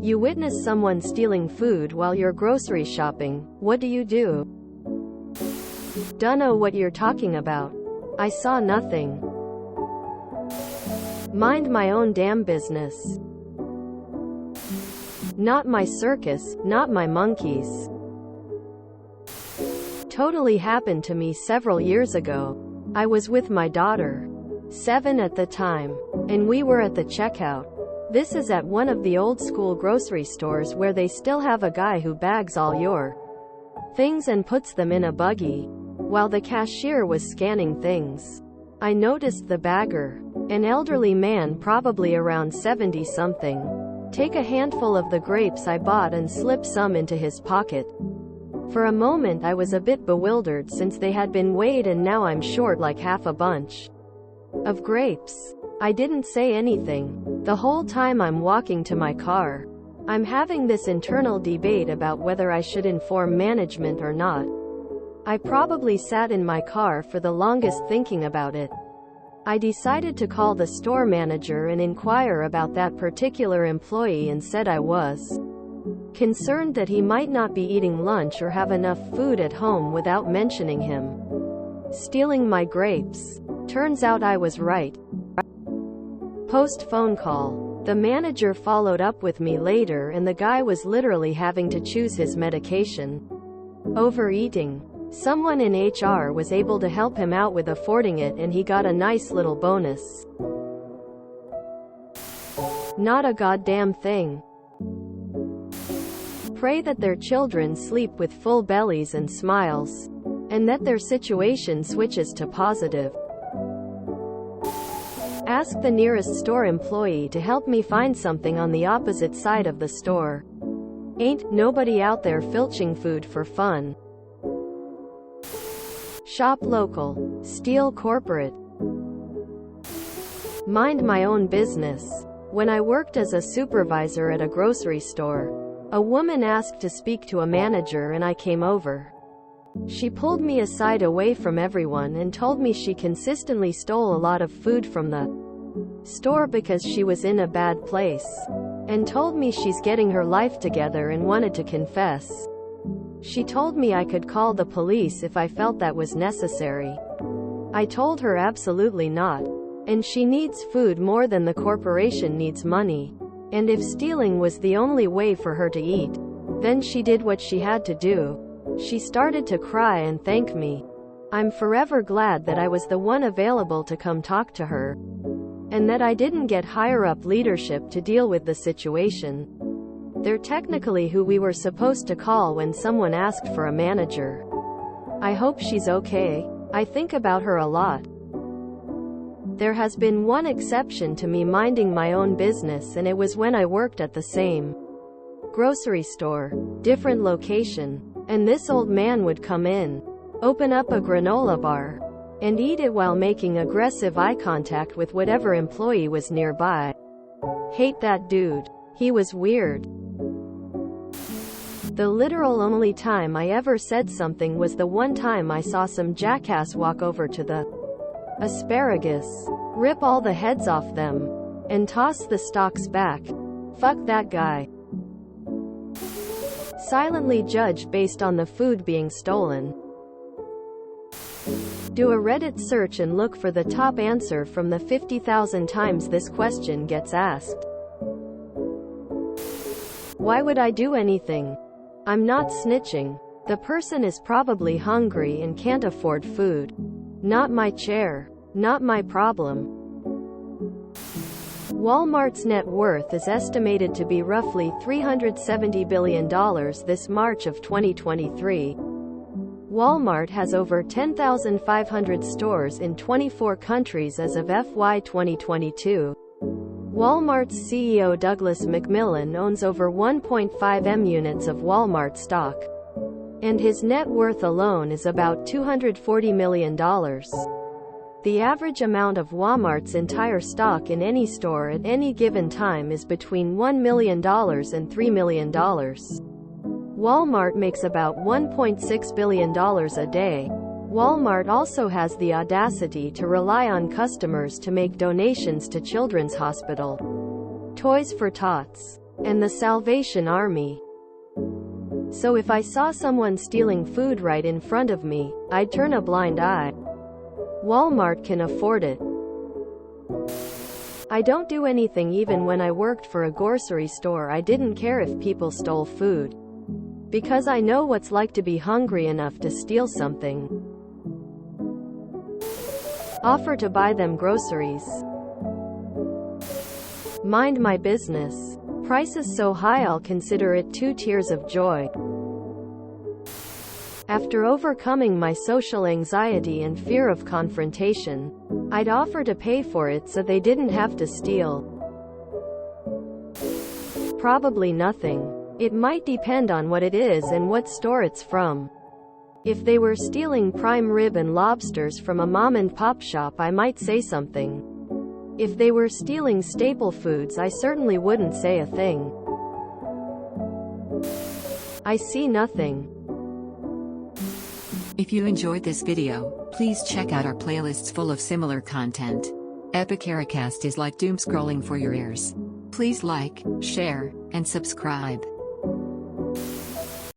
You witness someone stealing food while you're grocery shopping. What do you do? Dunno what you're talking about. I saw nothing. Mind my own damn business. Not my circus, not my monkeys. Totally happened to me several years ago. I was with my daughter, 7 at the time, and we were at the checkout. This is at one of the old school grocery stores where they still have a guy who bags all your things and puts them in a buggy, while the cashier was scanning things. I noticed the bagger, an elderly man probably around 70-something, take a handful of the grapes I bought and slip some into his pocket. For a moment I was a bit bewildered since they had been weighed and now I'm short like half a bunch of grapes. I didn't say anything. The whole time I'm walking to my car, I'm having this internal debate about whether I should inform management or not. I probably sat in my car for the longest thinking about it. I decided to call the store manager and inquire about that particular employee and said I was concerned that he might not be eating lunch or have enough food at home without mentioning him stealing my grapes. Turns out I was right. Post phone call. The manager followed up with me later and the guy was literally having to choose his medication. Overeating. Someone in HR was able to help him out with affording it and he got a nice little bonus. Not a goddamn thing. Pray that their children sleep with full bellies and smiles, and that their situation switches to positive. Ask the nearest store employee to help me find something on the opposite side of the store. Ain't nobody out there filching food for fun. Shop local. Steal corporate. Mind my own business. When I worked as a supervisor at a grocery store, a woman asked to speak to a manager and I came over. She pulled me aside away from everyone and told me she consistently stole a lot of food from the store because she was in a bad place, and told me she's getting her life together and wanted to confess. She told me I could call the police if I felt that was necessary. I told her absolutely not. And she needs food more than the corporation needs money. And if stealing was the only way for her to eat, then she did what she had to do. She started to cry and thank me. I'm forever glad that I was the one available to come talk to her, and that I didn't get higher up leadership to deal with the situation. They're technically who we were supposed to call when someone asked for a manager. I hope she's okay. I think about her a lot. There has been one exception to me minding my own business, and it was when I worked at the same grocery store, different location, and this old man would come in, open up a granola bar, and eat it while making aggressive eye contact with whatever employee was nearby. Hate that dude. He was weird. The literal only time I ever said something was the one time I saw some jackass walk over to the asparagus, rip all the heads off them, and toss the stalks back. Fuck that guy. Silently judge based on the food being stolen. Do a Reddit search and look for the top answer from the 50,000 times this question gets asked. Why would I do anything? I'm not snitching. The person is probably hungry and can't afford food. Not my chair. Not my problem. Walmart's net worth is estimated to be roughly $370 billion this March of 2023. Walmart has over 10,500 stores in 24 countries as of FY 2022. Walmart's CEO Douglas McMillon owns over 1.5 million units of Walmart stock, and his net worth alone is about $240 million. The average amount of Walmart's entire stock in any store at any given time is between $1 million and $3 million. Walmart makes about $1.6 billion a day. Walmart also has the audacity to rely on customers to make donations to Children's Hospital, Toys for Tots, and the Salvation Army. So if I saw someone stealing food right in front of me, I'd turn a blind eye. Walmart can afford it. I don't do anything. Even when I worked for a grocery store, I didn't care if people stole food, because I know what's like to be hungry enough to steal something. Offer to buy them groceries. Mind my business. Price is so high I'll consider it 2 tears of joy. After overcoming my social anxiety and fear of confrontation, I'd offer to pay for it so they didn't have to steal. Probably nothing. It might depend on what it is and what store it's from. If they were stealing prime rib and lobsters from a mom-and-pop shop, I might say something. If they were stealing staple foods, I certainly wouldn't say a thing. I see nothing. If you enjoyed this video, please check out our playlists full of similar content. Epicaricast is like doom scrolling for your ears. Please like, share, and subscribe.